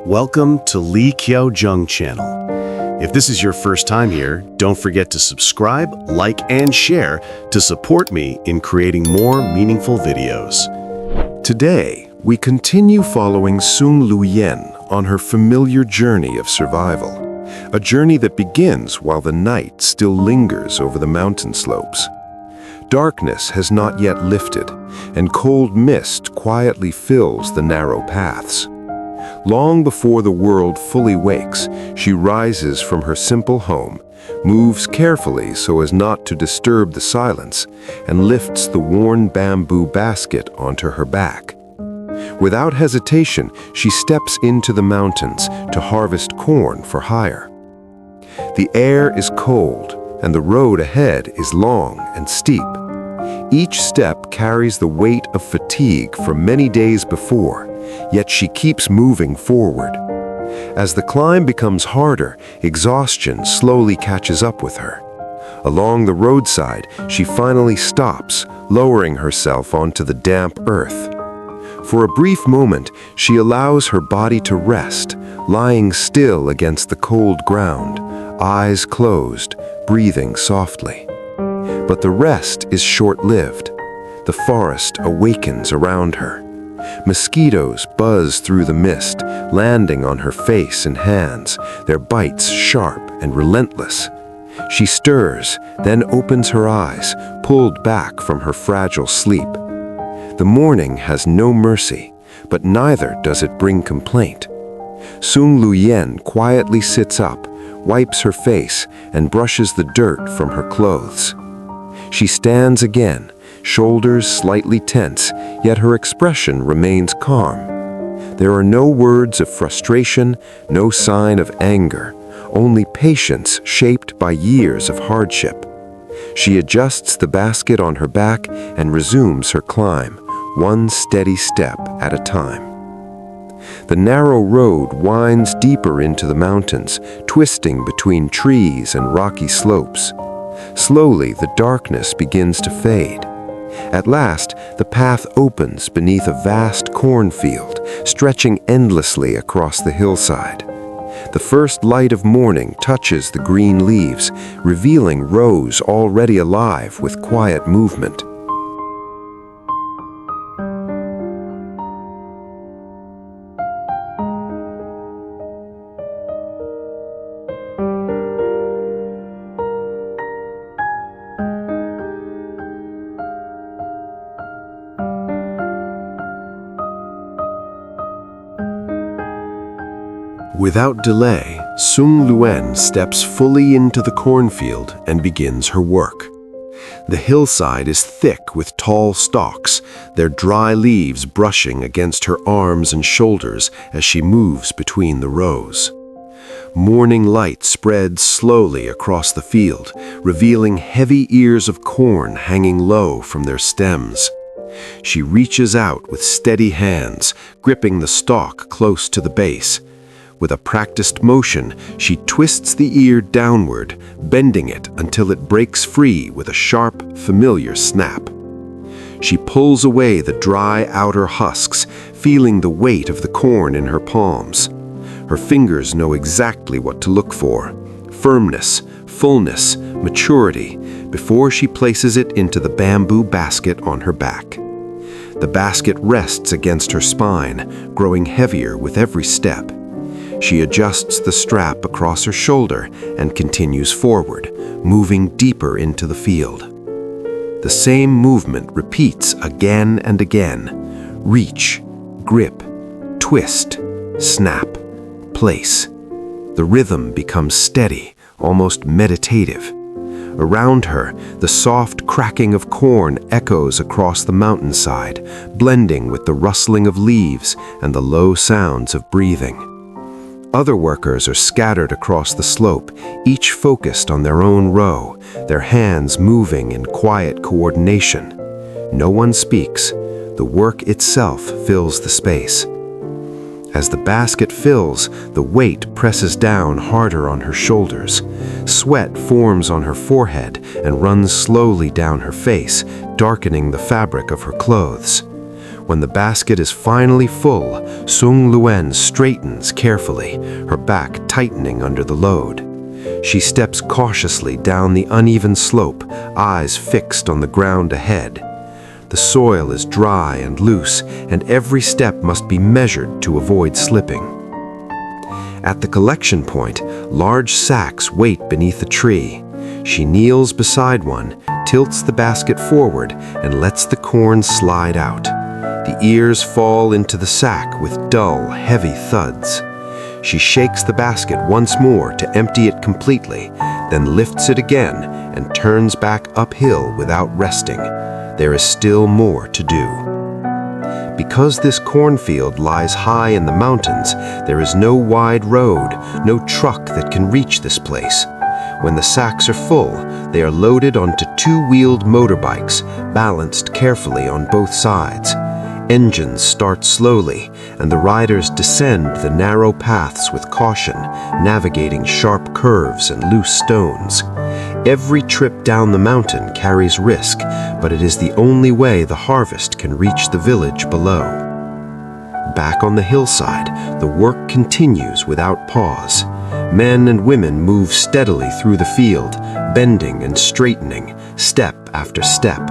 Welcome to Lee Kyo Jung channel. If this is your first time here, don't forget to subscribe, like, and share to support me in creating more meaningful videos. Today, we continue following Sung Luyen on her familiar journey of survival, a journey that begins while the night still lingers over the mountain slopes. Darkness has not yet lifted, and cold mist quietly fills the narrow paths. Long before the world fully wakes, she rises from her simple home, moves carefully so as not to disturb the silence, and lifts the worn bamboo basket onto her back. Without hesitation, she steps into the mountains to harvest corn for hire. The air is cold, and the road ahead is long and steep. Each step carries the weight of fatigue from many days before, yet she keeps moving forward. As the climb becomes harder, exhaustion slowly catches up with her. Along the roadside, she finally stops, lowering herself onto the damp earth. For a brief moment, she allows her body to rest, lying still against the cold ground, eyes closed, breathing softly. But the rest is short-lived. The forest awakens around her. Mosquitoes buzz through the mist, landing on her face and hands, their bites sharp and relentless. She stirs, then opens her eyes, pulled back from her fragile sleep. The morning has no mercy, but neither does it bring complaint. Sung Luyen quietly sits up, wipes her face, and brushes the dirt from her clothes. She stands again, shoulders slightly tense, yet her expression remains calm. There are no words of frustration, no sign of anger, only patience shaped by years of hardship. She adjusts the basket on her back and resumes her climb, one steady step at a time. The narrow road winds deeper into the mountains, twisting between trees and rocky slopes. Slowly, the darkness begins to fade. At last, the path opens beneath a vast cornfield, stretching endlessly across the hillside. The first light of morning touches the green leaves, revealing rows already alive with quiet movement. Without delay, Sung Luyen steps fully into the cornfield and begins her work. The hillside is thick with tall stalks, their dry leaves brushing against her arms and shoulders as she moves between the rows. Morning light spreads slowly across the field, revealing heavy ears of corn hanging low from their stems. She reaches out with steady hands, gripping the stalk close to the base. With a practiced motion, she twists the ear downward, bending it until it breaks free with a sharp, familiar snap. She pulls away the dry outer husks, feeling the weight of the corn in her palms. Her fingers know exactly what to look for: firmness, fullness, maturity, before she places it into the bamboo basket on her back. The basket rests against her spine, growing heavier with every step. She adjusts the strap across her shoulder and continues forward, moving deeper into the field. The same movement repeats again and again: reach, grip, twist, snap, place. The rhythm becomes steady, almost meditative. Around her, the soft cracking of corn echoes across the mountainside, blending with the rustling of leaves and the low sounds of breathing. Other workers are scattered across the slope, each focused on their own row, their hands moving in quiet coordination. No one speaks. The work itself fills the space. As the basket fills, the weight presses down harder on her shoulders. Sweat forms on her forehead and runs slowly down her face, darkening the fabric of her clothes. When the basket is finally full, Sung Luyen straightens carefully, her back tightening under the load. She steps cautiously down the uneven slope, eyes fixed on the ground ahead. The soil is dry and loose, and every step must be measured to avoid slipping. At the collection point, large sacks wait beneath a tree. She kneels beside one, tilts the basket forward, and lets the corn slide out. The ears fall into the sack with dull, heavy thuds. She shakes the basket once more to empty it completely, then lifts it again and turns back uphill without resting. There is still more to do. Because this cornfield lies high in the mountains, there is no wide road, no truck that can reach this place. When the sacks are full, they are loaded onto two-wheeled motorbikes, balanced carefully on both sides. Engines start slowly, and the riders descend the narrow paths with caution, navigating sharp curves and loose stones. Every trip down the mountain carries risk, but it is the only way the harvest can reach the village below. Back on the hillside, the work continues without pause. Men and women move steadily through the field, bending and straightening, step after step.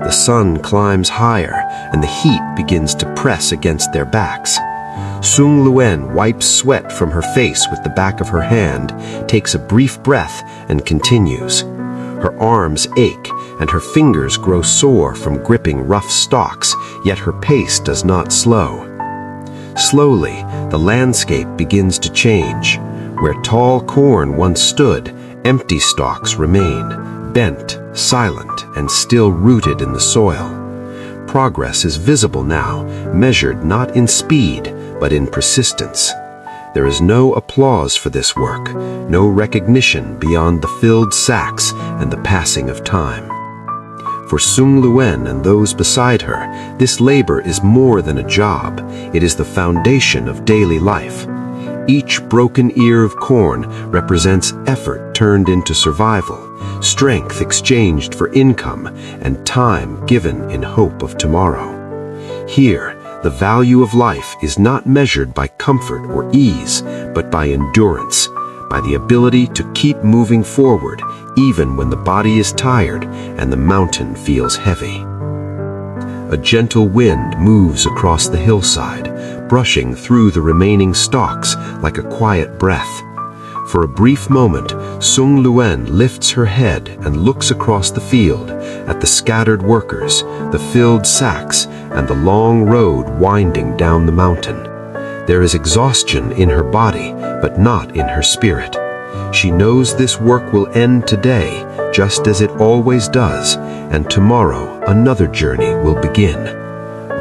The sun climbs higher, and the heat begins to press against their backs. Sung Luyen wipes sweat from her face with the back of her hand, takes a brief breath, and continues. Her arms ache, and her fingers grow sore from gripping rough stalks, yet her pace does not slow. Slowly, the landscape begins to change. Where tall corn once stood, empty stalks remain, bent, silent, and still rooted in the soil. Progress is visible now, measured not in speed, but in persistence. There is no applause for this work, no recognition beyond the filled sacks and the passing of time. For Sung Luyen and those beside her, this labor is more than a job. It is the foundation of daily life. Each broken ear of corn represents effort turned into survival, strength exchanged for income, and time given in hope of tomorrow. Here, the value of life is not measured by comfort or ease, but by endurance, by the ability to keep moving forward even when the body is tired and the mountain feels heavy. A gentle wind moves across the hillside, brushing through the remaining stalks like a quiet breath. For a brief moment, Sung Luyen lifts her head and looks across the field at the scattered workers, the filled sacks, and the long road winding down the mountain. There is exhaustion in her body, but not in her spirit. She knows this work will end today, just as it always does, and tomorrow another journey will begin.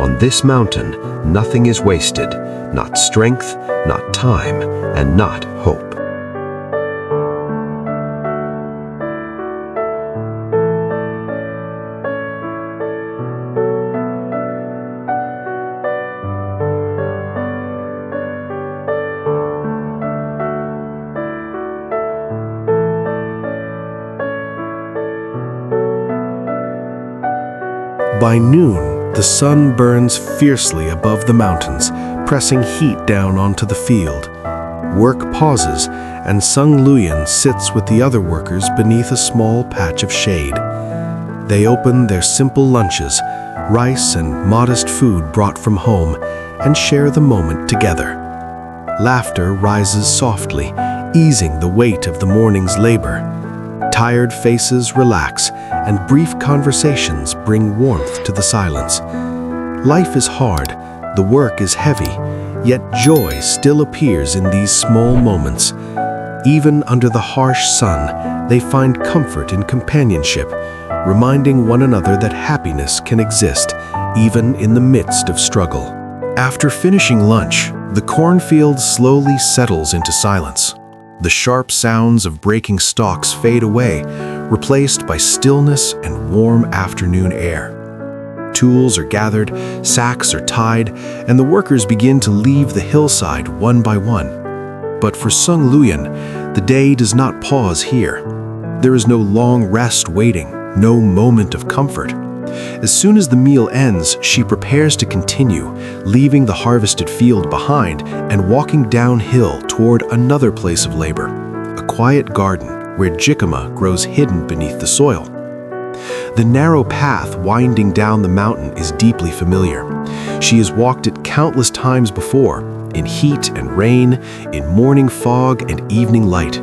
On this mountain, nothing is wasted, not strength, not time, and not hope. By noon, the sun burns fiercely above the mountains, pressing heat down onto the field. Work pauses, and Sung Luyen sits with the other workers beneath a small patch of shade. They open their simple lunches, rice and modest food brought from home, and share the moment together. Laughter rises softly, easing the weight of the morning's labor. Tired faces relax, and brief conversations bring warmth to the silence. Life is hard, the work is heavy, yet joy still appears in these small moments. Even under the harsh sun, they find comfort in companionship, reminding one another that happiness can exist, even in the midst of struggle. After finishing lunch, the cornfield slowly settles into silence. The sharp sounds of breaking stalks fade away, replaced by stillness and warm afternoon air. Tools are gathered, sacks are tied, and the workers begin to leave the hillside one by one. But for Sung Luyen, the day does not pause here. There is no long rest waiting, no moment of comfort. As soon as the meal ends, she prepares to continue, leaving the harvested field behind and walking downhill toward another place of labor, a quiet garden where jicama grows hidden beneath the soil. The narrow path winding down the mountain is deeply familiar. She has walked it countless times before, in heat and rain, in morning fog and evening light.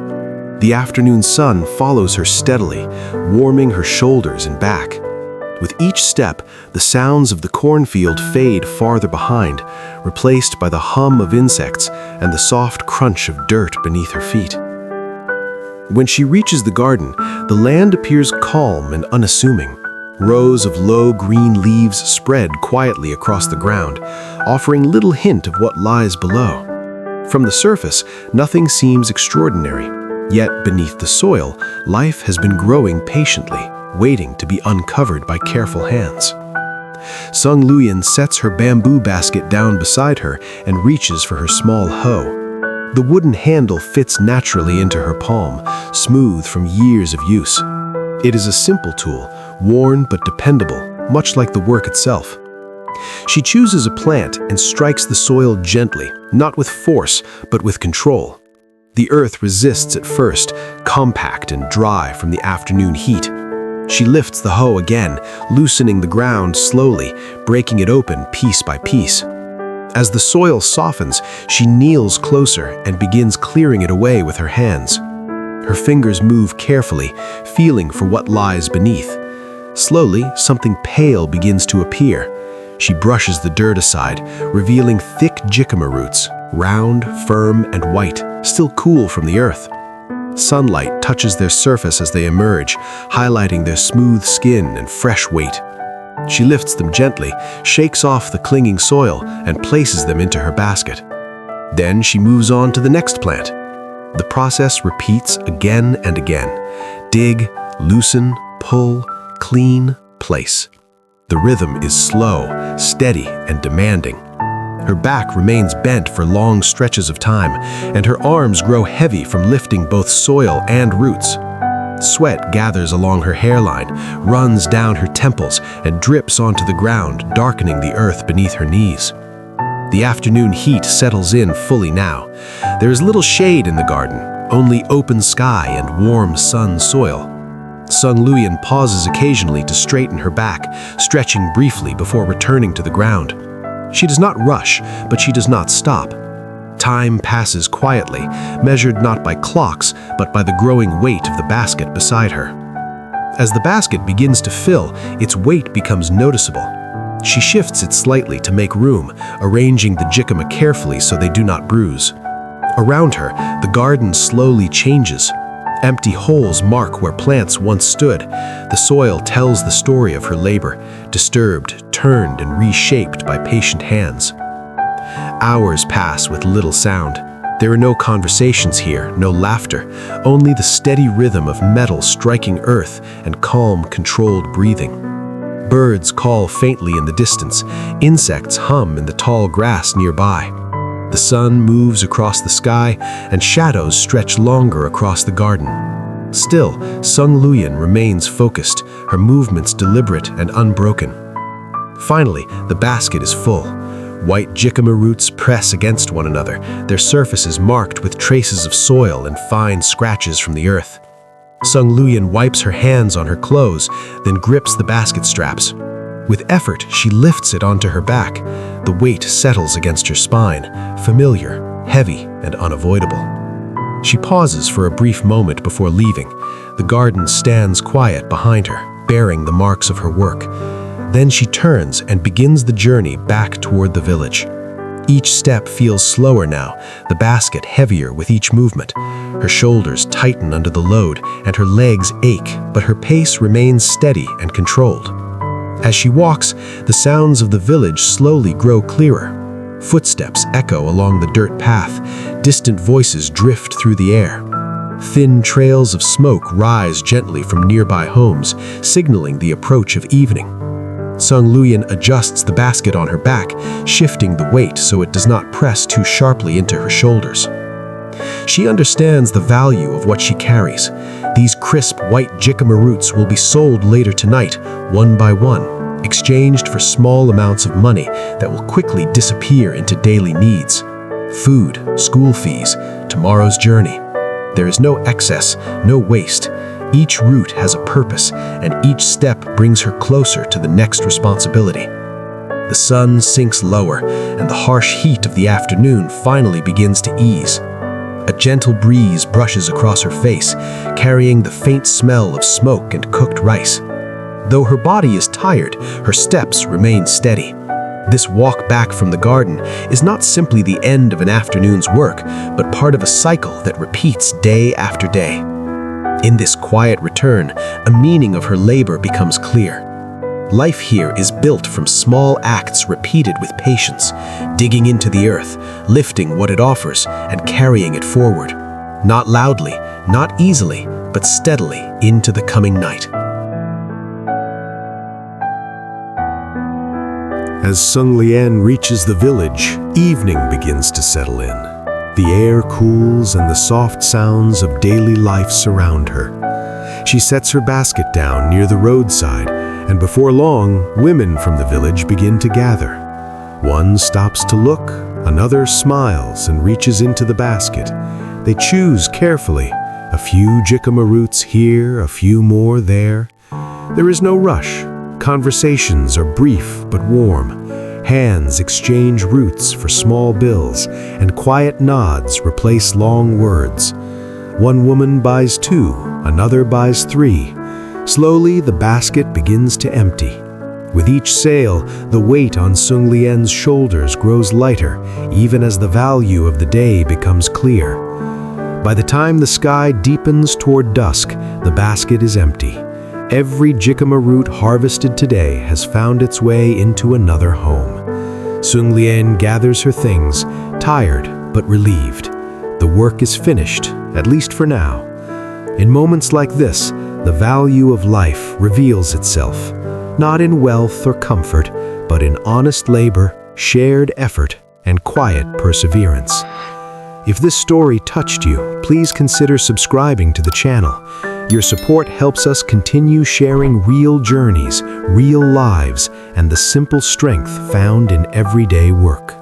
The afternoon sun follows her steadily, warming her shoulders and back. With each step, the sounds of the cornfield fade farther behind, replaced by the hum of insects and the soft crunch of dirt beneath her feet. When she reaches the garden, the land appears calm and unassuming. Rows of low green leaves spread quietly across the ground, offering little hint of what lies below. From the surface, nothing seems extraordinary, yet beneath the soil, life has been growing patiently, waiting to be uncovered by careful hands. Sung Luyen sets her bamboo basket down beside her and reaches for her small hoe. The wooden handle fits naturally into her palm, smooth from years of use. It is a simple tool, worn but dependable, much like the work itself. She chooses a plant and strikes the soil gently, not with force, but with control. The earth resists at first, compact and dry from the afternoon heat. She lifts the hoe again, loosening the ground slowly, breaking it open piece by piece. As the soil softens, she kneels closer and begins clearing it away with her hands. Her fingers move carefully, feeling for what lies beneath. Slowly, something pale begins to appear. She brushes the dirt aside, revealing thick jicama roots, round, firm, and white, still cool from the earth. Sunlight touches their surface as they emerge, highlighting their smooth skin and fresh weight. She lifts them gently, shakes off the clinging soil, and places them into her basket. Then she moves on to the next plant. The process repeats again and again. Dig, loosen, pull, clean, place. The rhythm is slow, steady, and demanding. Her back remains bent for long stretches of time, and her arms grow heavy from lifting both soil and roots. Sweat gathers along her hairline, runs down her temples, and drips onto the ground, darkening the earth beneath her knees. The afternoon heat settles in fully now. There is little shade in the garden, only open sky and warm sun soil. Sung Luyen pauses occasionally to straighten her back, stretching briefly before returning to the ground. She does not rush, but she does not stop. Time passes quietly, measured not by clocks, but by the growing weight of the basket beside her. As the basket begins to fill, its weight becomes noticeable. She shifts it slightly to make room, arranging the jicama carefully so they do not bruise. Around her, the garden slowly changes. Empty holes mark where plants once stood. The soil tells the story of her labor, disturbed, turned, and reshaped by patient hands. Hours pass with little sound. There are no conversations here, no laughter, only the steady rhythm of metal striking earth and calm, controlled breathing. Birds call faintly in the distance. Insects hum in the tall grass nearby. The sun moves across the sky, and shadows stretch longer across the garden. Still, Sung Luyen remains focused, her movements deliberate and unbroken. Finally, the basket is full. White jicama roots press against one another, their surfaces marked with traces of soil and fine scratches from the earth. Sung Luyen wipes her hands on her clothes, then grips the basket straps. With effort, she lifts it onto her back. The weight settles against her spine, familiar, heavy, and unavoidable. She pauses for a brief moment before leaving. The garden stands quiet behind her, bearing the marks of her work. Then she turns and begins the journey back toward the village. Each step feels slower now, the basket heavier with each movement. Her shoulders tighten under the load, and her legs ache, but her pace remains steady and controlled. As she walks, the sounds of the village slowly grow clearer. Footsteps echo along the dirt path, distant voices drift through the air. Thin trails of smoke rise gently from nearby homes, signaling the approach of evening. Sung Luyen adjusts the basket on her back, shifting the weight so it does not press too sharply into her shoulders. She understands the value of what she carries. These crisp white jicama roots will be sold later tonight, one by one, exchanged for small amounts of money that will quickly disappear into daily needs. Food, school fees, tomorrow's journey. There is no excess, no waste. Each root has a purpose, and each step brings her closer to the next responsibility. The sun sinks lower, and the harsh heat of the afternoon finally begins to ease. A gentle breeze brushes across her face, carrying the faint smell of smoke and cooked rice. Though her body is tired, her steps remain steady. This walk back from the garden is not simply the end of an afternoon's work, but part of a cycle that repeats day after day. In this quiet return, a meaning of her labor becomes clear. Life here is built from small acts repeated with patience, digging into the earth, lifting what it offers, and carrying it forward. Not loudly, not easily, but steadily into the coming night. As Sung Luyen reaches the village, evening begins to settle in. The air cools and the soft sounds of daily life surround her. She sets her basket down near the roadside, and before long, women from the village begin to gather. One stops to look, another smiles and reaches into the basket. They choose carefully, a few jicama roots here, a few more there. There is no rush. Conversations are brief but warm. Hands exchange roots for small bills, and quiet nods replace long words. One woman buys 2, another buys 3. Slowly, the basket begins to empty. With each sale, the weight on Sung Luyen's shoulders grows lighter, even as the value of the day becomes clear. By the time the sky deepens toward dusk, the basket is empty. Every jicama root harvested today has found its way into another home. Sung Luyen gathers her things, tired but relieved. The work is finished, at least for now. In moments like this, the value of life reveals itself, not in wealth or comfort, but in honest labor, shared effort, and quiet perseverance. If this story touched you, please consider subscribing to the channel. Your support helps us continue sharing real journeys, real lives, and the simple strength found in everyday work.